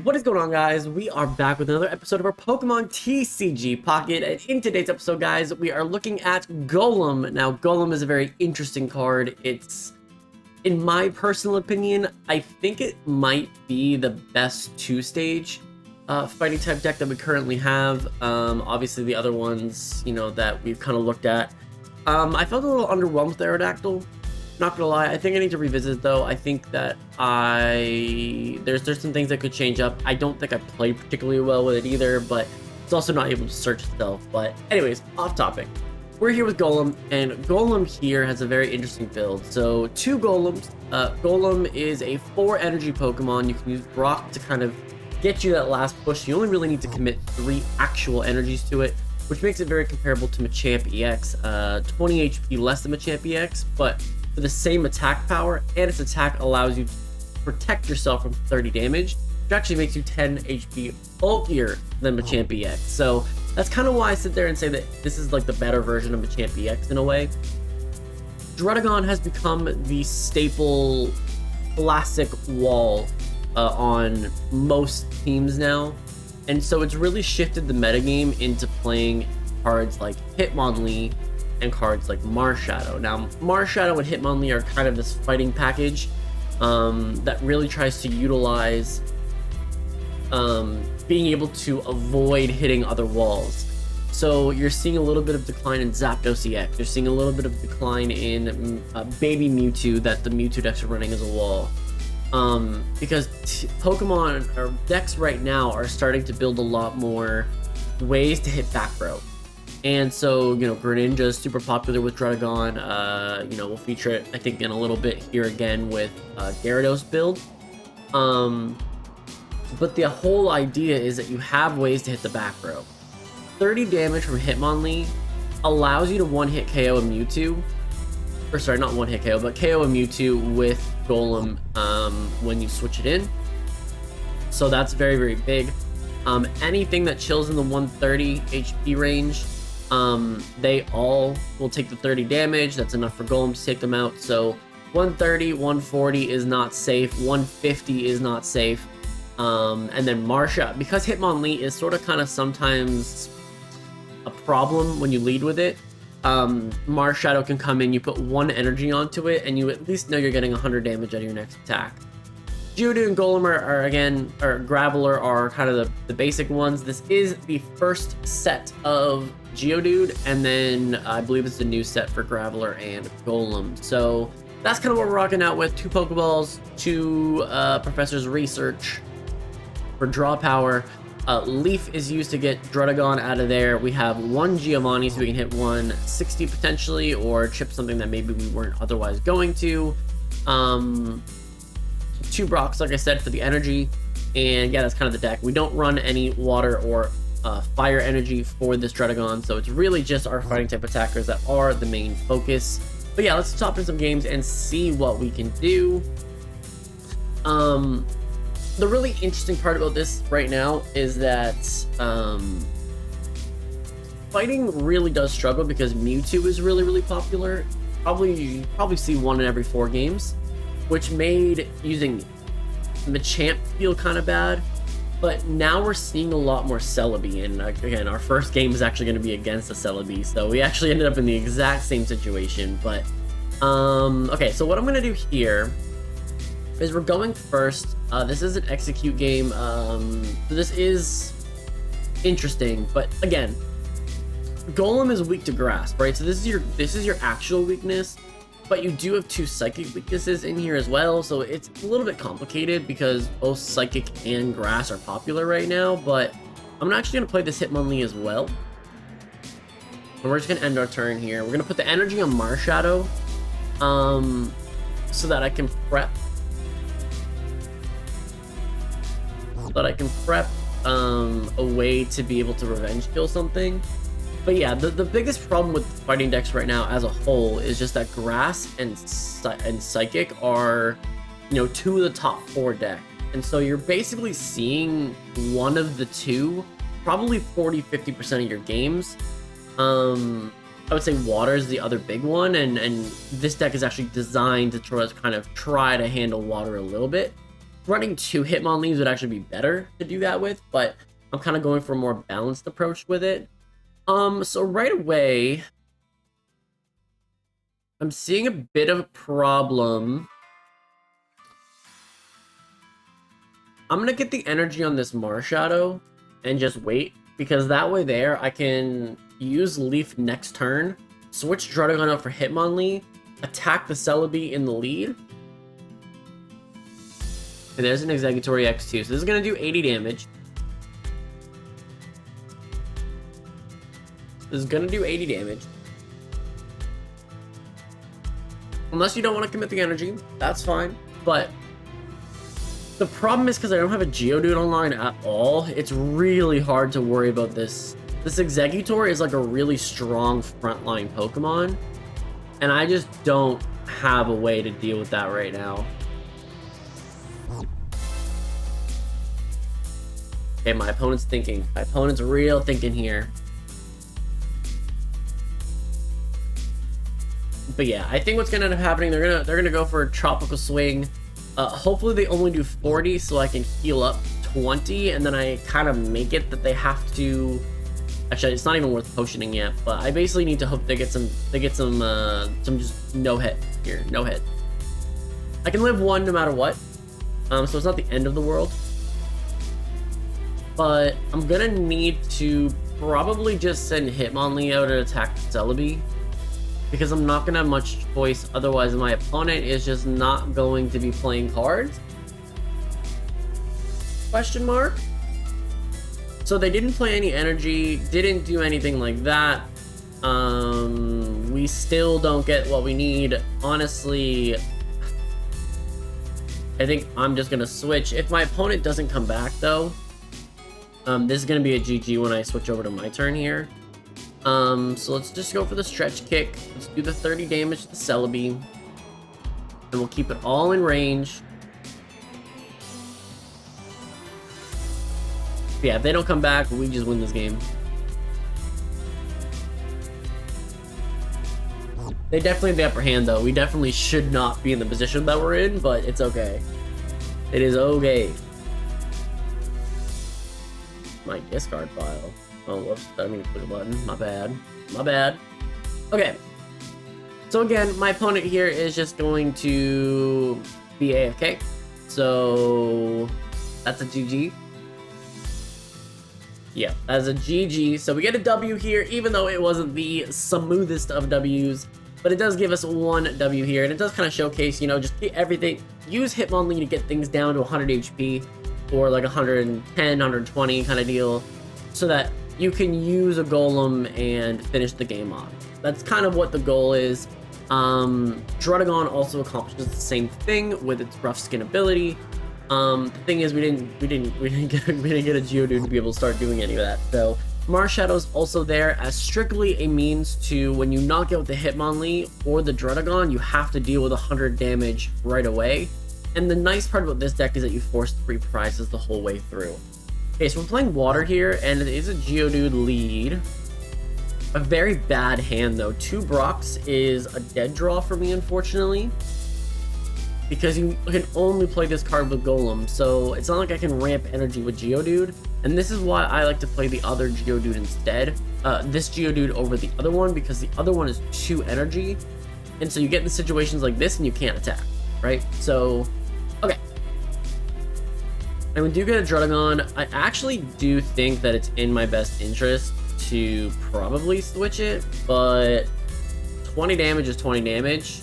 What is going on, guys? We are back with another episode of our Pokemon TCG Pocket, and in today's episode, guys, we are looking at Golem. Now, Golem is a very interesting card. It's, in my personal opinion, I think it might be the best two-stage fighting type deck that we currently have. Obviously, the other ones, that we've kind of looked at. I felt a little underwhelmed with Aerodactyl. Not gonna lie, I think I need to revisit it, though. I think that there's some things that could change up. I don't think I played particularly well with it either, but it's also not able to search itself. But anyways, off topic. We're here with Golem, and Golem here has a very interesting build. So 2 Golems. Golem is a 4 energy Pokemon. You can use Brock to kind of get you that last push. You only really need to commit 3 actual energies to it, which makes it very comparable to Machamp EX. 20 HP less than Machamp EX, but for the same attack power, and its attack allows you to protect yourself from 30 damage, which actually makes you 10 HP bulkier than Machamp EX. So that's kind of why I sit there and say that this is like the better version of Machamp EX in a way. Druddigon has become the staple classic wall on most teams now, and so it's really shifted the metagame into playing cards like Hitmonlee and cards like Marshadow. Now, Marshadow and Hitmonlee are kind of this fighting package that really tries to utilize being able to avoid hitting other walls. So you're seeing a little bit of decline in Zapdos EX. You're seeing a little bit of decline in Baby Mewtwo that the Mewtwo decks are running as a wall. Because Pokemon or decks right now are starting to build a lot more ways to hit back row. And so, Greninja is super popular with Druddigon. We'll feature it, I think, in a little bit here again with Gyarados build. But the whole idea is that you have ways to hit the back row. 30 damage from Hitmonlee allows you to one-hit KO a Mewtwo. Or sorry, not one-hit KO, but KO a Mewtwo with Golem when you switch it in. So that's very, very big. Anything that chills in the 130 HP range, they all will take the 30 damage. That's enough for Golem to take them out. So 130, 140 is not safe. 150 is not safe. And then Marsha, because Hitmonlee is sort of kind of sometimes a problem when you lead with it, Marshadow can come in, you put 1 energy onto it, and you at least know you're getting 100 damage out of your next attack. Geodude and Golem or Graveler are kind of the basic ones. This is the first set of Geodude, and then I believe it's the new set for Graveler and Golem. So that's kind of what we're rocking out with. 2 Pokeballs, 2 Professor's Research for draw power. Leaf is used to get Druddigon out of there. We have 1 Giovanni, so we can hit 160 potentially, or chip something that maybe we weren't otherwise going to. 2 Brocks, like I said, for the energy. And yeah, that's kind of the deck. We don't run any water or fire energy for this Druddigon, so it's really just our fighting type attackers that are the main focus. But yeah, let's top in some games and see what we can do. The really interesting part about this right now is that fighting really does struggle because Mewtwo is really, really popular. You probably see 1 in every 4 games, which made using Machamp feel kind of bad. But now we're seeing a lot more Celebi, and again, our first game is actually going to be against a Celebi, so we actually ended up in the exact same situation. But okay, so what I'm going to do here is we're going first. This is an execute game, so this is interesting, but again, Golem is weak to Grass, right? So this is your actual weakness, but you do have 2 Psychic weaknesses in here as well, so it's a little bit complicated because both Psychic and Grass are popular right now. But I'm actually going to play this Hitmonlee as well, and we're just going to end our turn here. We're going to put the energy on Marshadow, so that I can prep. A way to be able to revenge kill something. But yeah, the biggest problem with fighting decks right now as a whole is just that Grass and Psychic are, 2 of the top 4 deck. And so you're basically seeing one of the 2, probably 40-50% of your games. I would say Water is the other big one, and this deck is actually designed to try to handle Water a little bit. running 2 Hitmonlees would actually be better to do that with, but I'm kind of going for a more balanced approach with it. So right away, I'm seeing a bit of a problem. I'm gonna get the energy on this Marshadow and just wait, because that way there I can use Leaf next turn, switch Druddigon out for Hitmonlee, attack the Celebi in the lead. And there's an Executory X2, so this is gonna do 80 damage. This is gonna do 80 damage. Unless you don't want to commit the energy, that's fine. But the problem is, because I don't have a Geodude online at all, it's really hard to worry about this. This Executor is like a really strong frontline Pokemon, and I just don't have a way to deal with that right now. Okay, my opponent's thinking. My opponent's real thinking here. But yeah, I think what's gonna end up happening, they're gonna go for a Tropical Swing. Hopefully they only do 40, so I can heal up 20, and then I kind of make it that they have to. Actually, it's not even worth potioning yet, but I basically need to hope they get some just no hit here, no hit. I can live 1 no matter what, so it's not the end of the world. But I'm gonna need to probably just send Hitmonlee out and attack Celebi, because I'm not gonna have much choice. Otherwise, my opponent is just not going to be playing cards. Question mark. So they didn't play any energy, didn't do anything like that. We still don't get what we need. Honestly, I think I'm just gonna switch. If my opponent doesn't come back though, this is gonna be a GG when I switch over to my turn here. So let's just go for the Stretch Kick. Let's do the 30 damage to the Celebi, and we'll keep it all in range. Yeah, if they don't come back, we just win this game. They definitely have the upper hand, though. We definitely should not be in the position that we're in, but it's okay. It is okay. My discard file. Oh, whoops, I didn't mean to click a button. My bad. My bad. Okay. So again, my opponent here is just going to be AFK. So that's a GG. Yeah, that's a GG. So we get a W here, even though it wasn't the smoothest of Ws. But it does give us 1 W here, and it does kind of showcase, you know, just get everything. Use Hitmonlee to get things down to 100 HP, or like 110, 120 kind of deal, so that you can use a Golem and finish the game off. That's kind of what the goal is. Druddigon also accomplishes the same thing with its Rough Skin ability. The thing is, we didn't get a Geodude to be able to start doing any of that. So Marshadow's also there as strictly a means to, when you knock out the Hitmonlee or the Druddigon, you have to deal with 100 damage right away. And the nice part about this deck is that you force 3 prizes the whole way through. Okay, so we're playing water here, and it is a Geodude lead. A very bad hand, though. 2 Brocks is a dead draw for me, unfortunately, because you can only play this card with Golem, so it's not like I can ramp energy with Geodude, and this is why I like to play the other Geodude instead. This Geodude over the other one, because the other one is 2 energy, and so you get in situations like this and you can't attack, right? So, okay. And we do get a Druddigon. I actually do think that it's in my best interest to probably switch it, but 20 damage is 20 damage.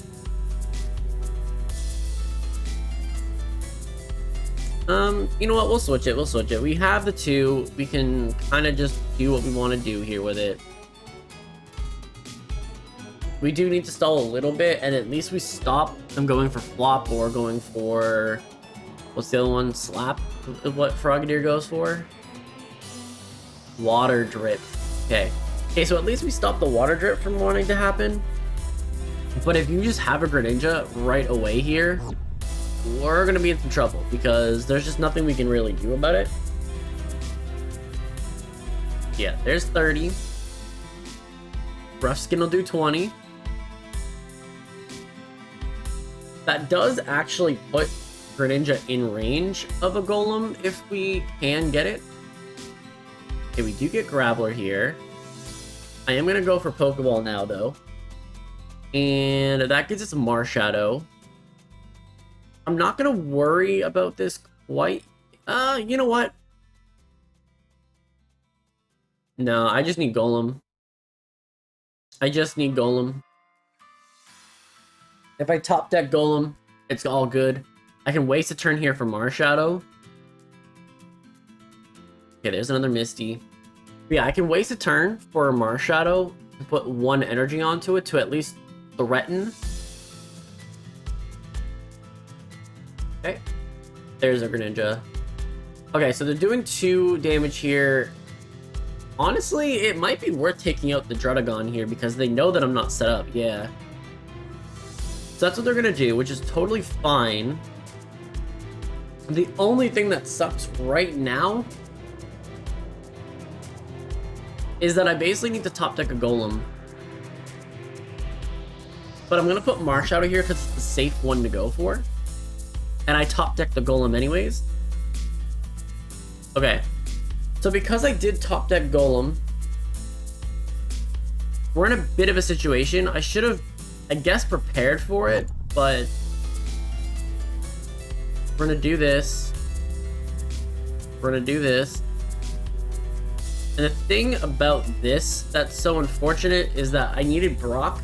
You know what? We'll switch it. We'll switch it. We have the 2. We can kind of just do what we want to do here with it. We do need to stall a little bit, and at least we stop them going for flop or going for... What's the other one? Slap? What Frogadier goes for? Water Drip. Okay. Okay, so at least we stop the Water Drip from wanting to happen. But if you just have a Greninja right away here, we're gonna be in some trouble, because there's just nothing we can really do about it. Yeah, there's 30. Rough Skin will do 20. That does actually put Greninja in range of a Golem if we can get it. Okay, we do get Graveler here. I am going to go for Pokeball now, though. And that gives us a Marshadow. I'm not going to worry about this quite. You know what? No, I just need Golem. I just need Golem. If I top deck Golem, it's all good. I can waste a turn here for Marshadow. Okay, there's another Misty. But yeah, I can waste a turn for a Marshadow to put one energy onto it to at least threaten. Okay, there's a Greninja. Okay, so they're doing 2 damage here. Honestly, it might be worth taking out the Druddigon here because they know that I'm not set up. Yeah. So that's what they're gonna do, which is totally fine. The only thing that sucks right now is that I basically need to top deck a Golem. But I'm gonna put Marshadow here because it's the safe one to go for. And I top deck the Golem anyways. Okay. So because I did top deck Golem, we're in a bit of a situation. I should have, I guess, prepared for it, but we're gonna do this. We're gonna do this. And the thing about this that's so unfortunate is that I needed Brock.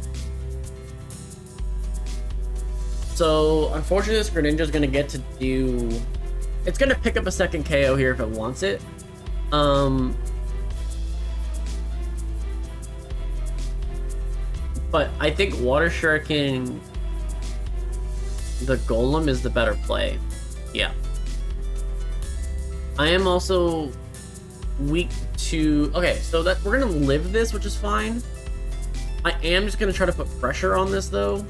So unfortunately this Greninja is gonna get to do, it's gonna pick up a second KO here if it wants it. But I think Water Shuriken, the Golem is the better play. Yeah. I am also weak to, okay, so that we're gonna live this, which is fine. I am just gonna try to put pressure on this though.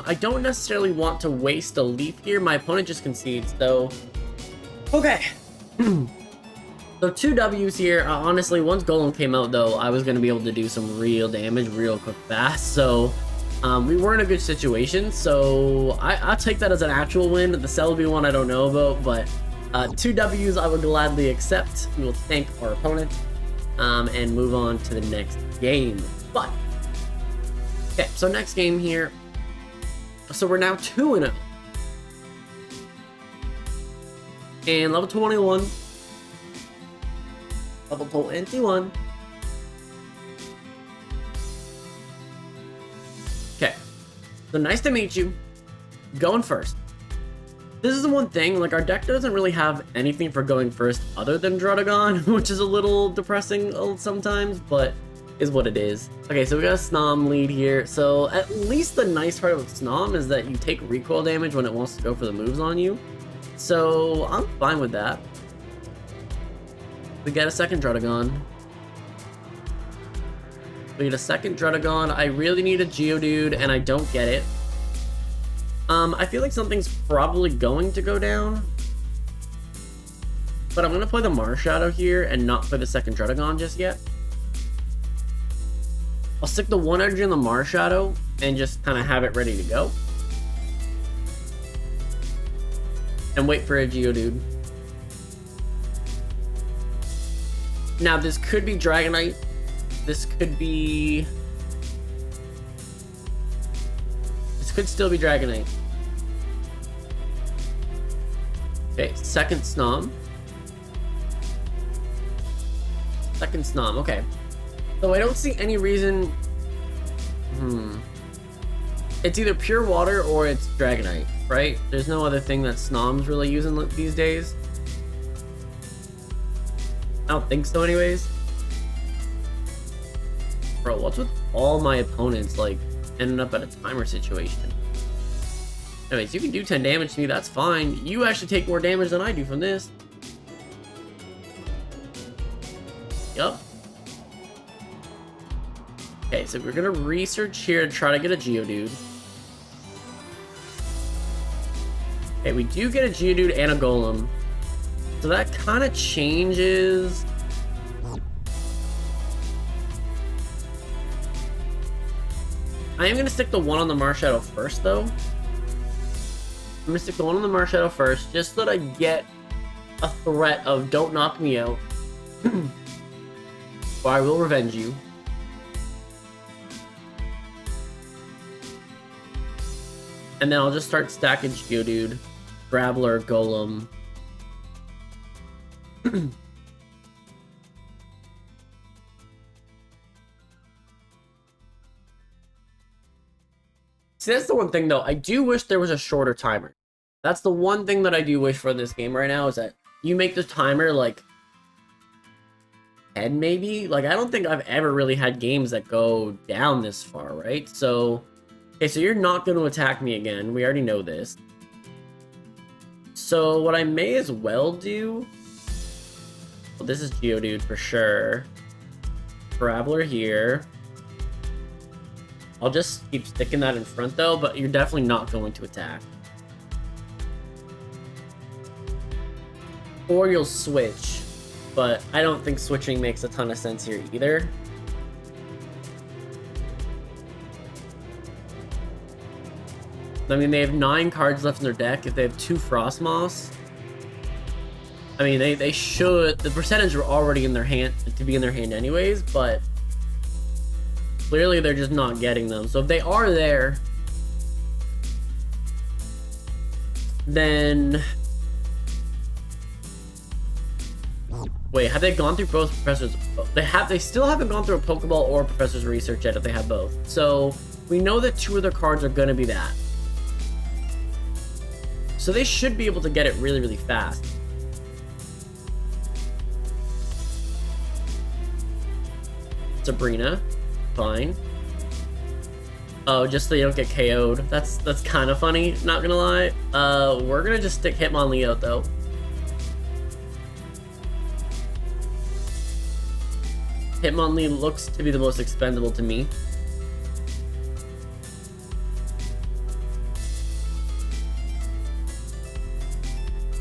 I don't necessarily want to waste a leaf here. My opponent just concedes, so okay. So 2 W's here. Honestly, once Golem came out though, I was gonna be able to do some real damage real quick fast, so we were in a good situation. So I'll take that as an actual win. The Celebi one I don't know about, but 2 W's I would gladly accept. We will thank our opponent and move on to the next game. But okay, so next game here. So we're now 2-0. And level 21. Level 21. Okay. So nice to meet you. Going first. This is the one thing, like our deck doesn't really have anything for going first other than Druddigon, which is a little depressing sometimes, but is what it is. Okay, so we got a Snom lead here. So at least the nice part of Snom is that you take recoil damage when it wants to go for the moves on you. So I'm fine with that. We get a second Druddigon. We get a second Druddigon. I really need a Geodude and I don't get it. I feel like something's probably going to go down. But I'm gonna play the Marshadow here and not play the second Druddigon just yet. I'll stick the 1 energy on the Marshadow and just kind of have it ready to go. And wait for a Geodude. Now this could be Dragonite. This could be... This could still be Dragonite. Okay, second Snom. Second Snom, okay. So I don't see any reason... It's either pure water or it's Dragonite, right? There's no other thing that Snom's really using these days. I don't think so anyways. Bro, what's with all my opponents, like, ending up at a timer situation? Anyways, you can do 10 damage to me, that's fine. You actually take more damage than I do from this. Yup. Okay, so we're gonna research here to try to get a Geodude. Okay, we do get a Geodude and a Golem. So that kind of changes... I am gonna stick the one on the Marshadow first, though. I'm gonna stick the one on the Marshadow first, just so that I get a threat of don't knock me out, or I will revenge you. And then I'll just start stacking Geodude, Graveler, Golem. See, that's the one thing, though. I do wish there was a shorter timer. That's the one thing that I do wish for this game right now, is that you make the timer, like, 10, maybe? Like, I don't think I've ever really had games that go down this far, right? So, okay, so you're not going to attack me again. We already know this. So, what I may as well do... Well, this is Geodude for sure. Graveler here. I'll just keep sticking that in front, though, but you're definitely not going to attack. Or you'll switch, but I don't think switching makes a ton of sense here either. I mean, they have 9 cards left in their deck. If they have 2 Frostmoss, I mean, they should... The percentage are already in their hand, to be in their hand anyways, but... Clearly, they're just not getting them. So if they are there, then... Wait, have they gone through both Professors? They still haven't gone through a Pokeball or Professor's Research yet if they have both. So we know that 2 of their cards are going to be that. So they should be able to get it really, really fast. Sabrina. Fine. Oh, just so you don't get KO'd. That's kind of funny, not gonna lie. We're gonna just stick Hitmonlee out, though. Hitmonlee looks to be the most expendable to me.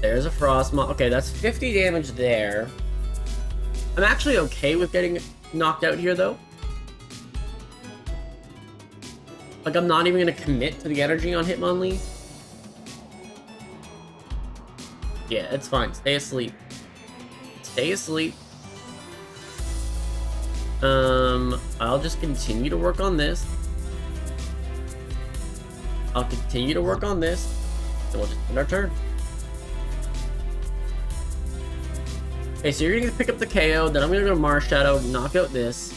There's a Frostmoss. Okay, that's 50 damage there. I'm actually okay with getting knocked out here, though. Like, I'm not even going to commit to the energy on Hitmonlee. Yeah, it's fine. Stay asleep. Stay asleep. I'll just continue to work on this. I'll continue to work on this. And we'll just end our turn. Okay, so you're going to pick up the KO. Then I'm going to go to Marshadow, knock out this.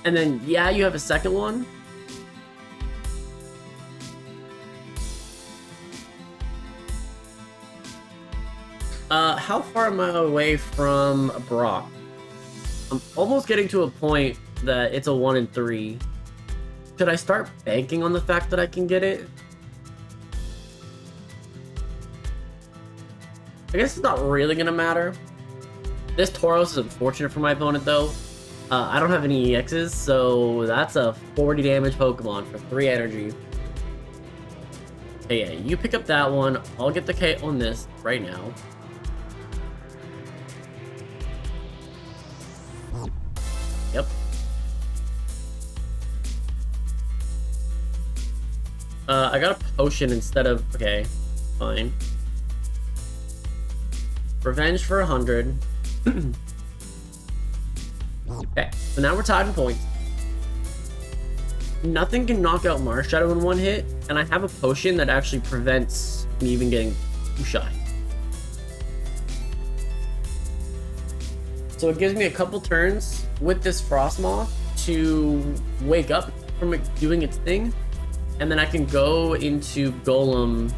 And then, yeah, you have a second one. How far am I away from Brock? I'm almost getting to a point that it's a 1 in 3. Should I start banking on the fact that I can get it? I guess it's not really gonna matter. This Tauros is unfortunate for my opponent, though. I don't have any EXs, so that's a 40 damage Pokemon for 3 energy. Okay, yeah, you pick up that one. I'll get the K on this right now. Yep. I got a potion instead of... Okay, fine. Revenge for 100. Okay, so now we're tied in points. Nothing can knock out Marshadow in 1 hit, and I have a potion that actually prevents me even getting too shy. So it gives me a couple turns with this Frostmoss to wake up from it doing its thing, and then I can go into Golem.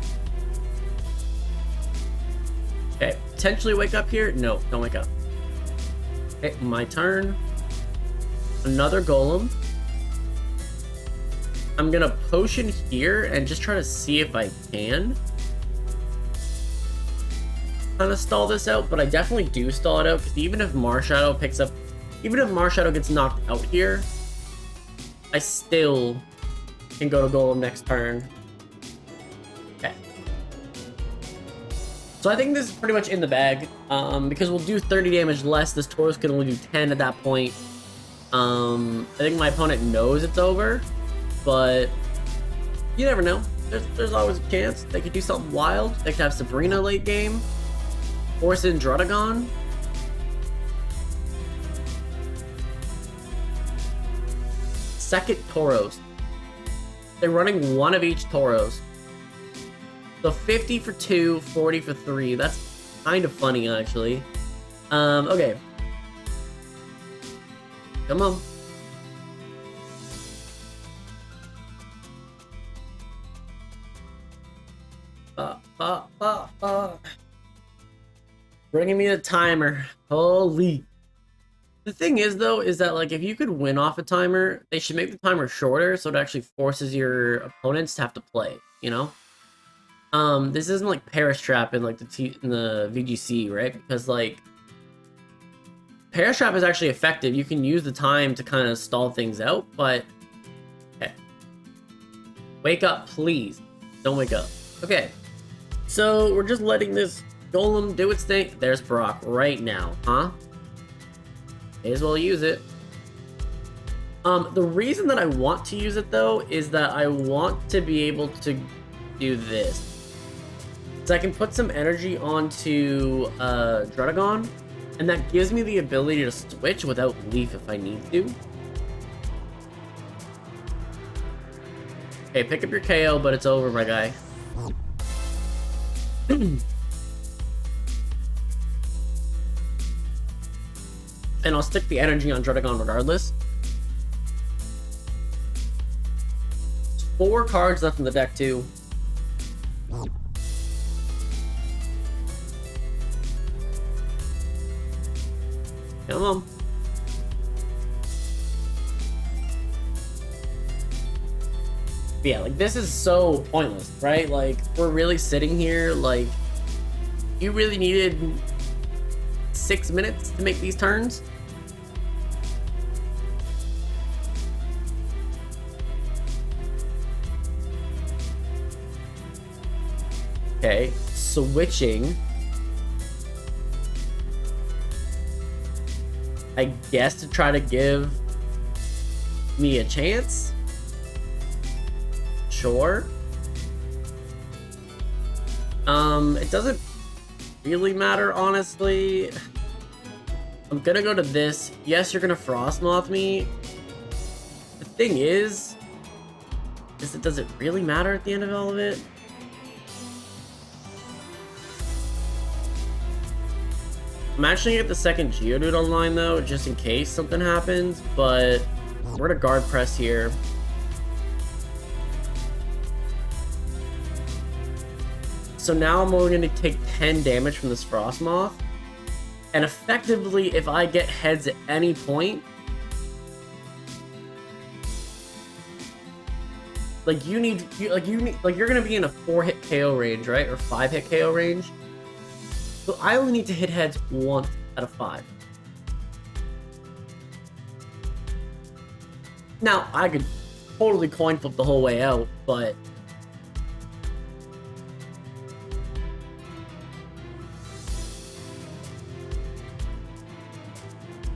Okay, potentially wake up here. No, don't wake up. Okay, my turn. Another Golem. I'm gonna potion here and just try to see if I can kind of stall this out, but I definitely do stall it out, because even if Marshadow picks up, even if Marshadow gets knocked out here, I still can go to Golem next turn. Okay. So I think this is pretty much in the bag, because we'll do 30 damage less. This Tauros can only do 10 at that point. I think my opponent knows it's over. but you never know. There's always a chance. They could do something wild. They could have Sabrina late game. Force in Drudagon. Second Tauros. They're running one of each Tauros. So 50 for 2, 40 for 3. That's kind of funny, actually. Okay. Come on. Bringing me a timer. Holy. The thing is, though, is that, like, if you could win off a timer, they should make the timer shorter so it actually forces your opponents to have to play, you know? This isn't like Perish Trap in, like, in the VGC, right? Because, like, Perish Trap is actually effective. You can use the time to kind of stall things out, but... Okay. Wake up, please. Don't wake up. Okay. So, we're just letting this Golem do its thing. There's Brock right now, huh? May as well use it. The reason that I want to use it, though, is that I want to be able to do this. So I can put some energy onto Drudagon, and that gives me the ability to switch without Leaf if I need to. Okay, pick up your KO, but it's over, my guy. And I'll stick the energy on Drudagon regardless. 4 cards left in the deck, too. Come on. But yeah, like, this is so pointless, right? Like, we're really sitting here, like, you really needed 6 minutes to make these turns? Okay, switching. I guess to try to give me a chance? Sure. It doesn't really matter, honestly. I'm gonna go to this. Yes, you're gonna Frostmoth me. The thing is does it really matter at the end of all of it? I'm actually gonna get the second Geodude online, though, just in case something happens, but we're gonna guard press here. So now I'm only gonna take 10 damage from this Frostmoth, and effectively, if I get heads at any point, like you're gonna be in a 4-hit KO range, right, or 5-hit KO range. So I only need to hit heads once out of 5. Now, I could totally coin flip the whole way out, but...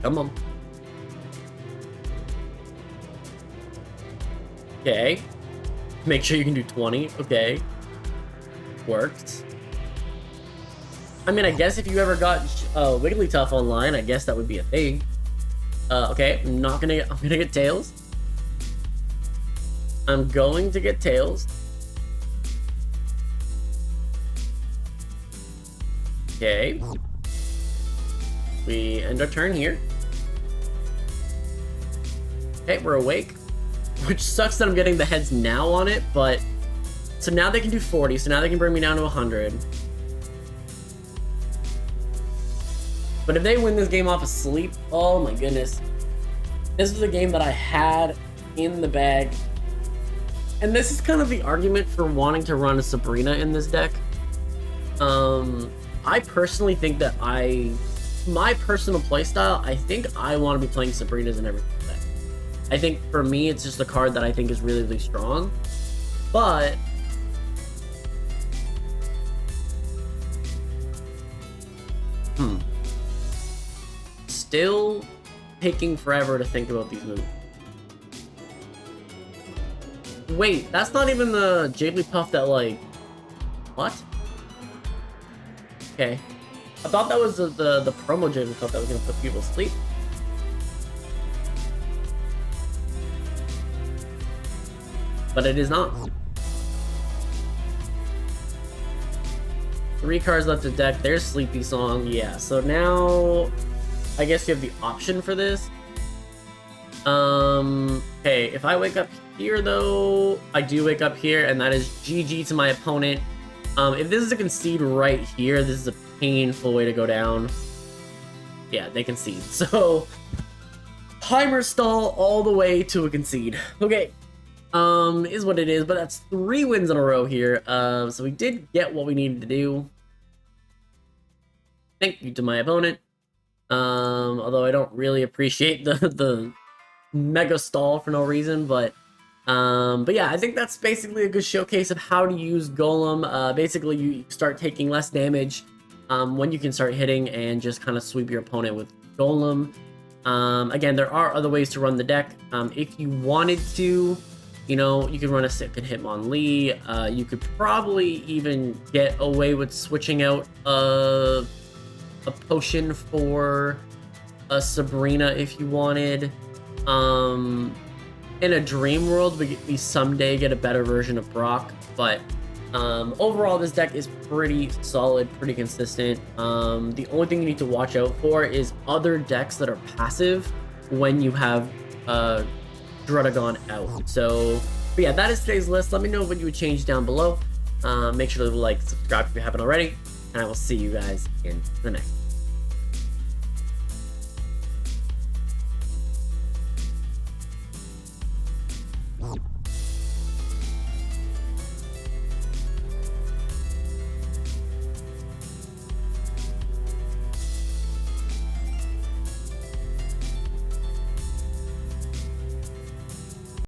Come on. Okay. Make sure you can do 20. Okay. Worked. I mean, I guess if you ever got Wigglytuff online, I guess that would be a thing. Okay, I'm gonna get Tails. I'm going to get Tails. Okay. We end our turn here. Okay, we're awake. Which sucks that I'm getting the heads now on it, but... So now they can do 40, so now they can bring me down to 100. But if they win this game off of sleep, oh my goodness. This was a game that I had in the bag. And this is kind of the argument for wanting to run a Sabrina in this deck. I personally think that my personal playstyle, I think I want to be playing Sabrinas in every deck. I think for me, it's just a card that I think is really, really strong. But... Still taking forever to think about these moves. Wait, that's not even the Jigglypuff that, like... What? Okay. I thought that was the promo Jigglypuff that was gonna put people to sleep. But it is not. 3 cards left to deck. There's Sleepy Song. Yeah, so now I guess you have the option for this. Hey, if I wake up here though, I do wake up here, and that is GG to my opponent. If this is a concede right here, this is a painful way to go down. Yeah, they concede. So timer stall all the way to a concede. Okay. Is what it is, but that's 3 wins in a row here. So we did get what we needed to do. Thank you to my opponent. Although I don't really appreciate the mega stall for no reason, but yeah, I think that's basically a good showcase of how to use Golem. Basically, you start taking less damage when you can start hitting and just kind of sweep your opponent with Golem. Again, there are other ways to run the deck. If you wanted to, you know, you could run a Sip and Hitmonlee. You could probably even get away with switching out a potion for a Sabrina if you wanted. In a dream world, we someday get a better version of Brock, but overall this deck is pretty solid, pretty consistent. The only thing you need to watch out for is other decks that are passive when you have Druddigon out. So, but yeah, that is today's list. Let me know what you would change down below. Make sure to like, subscribe if you haven't already, and I will see you guys in the next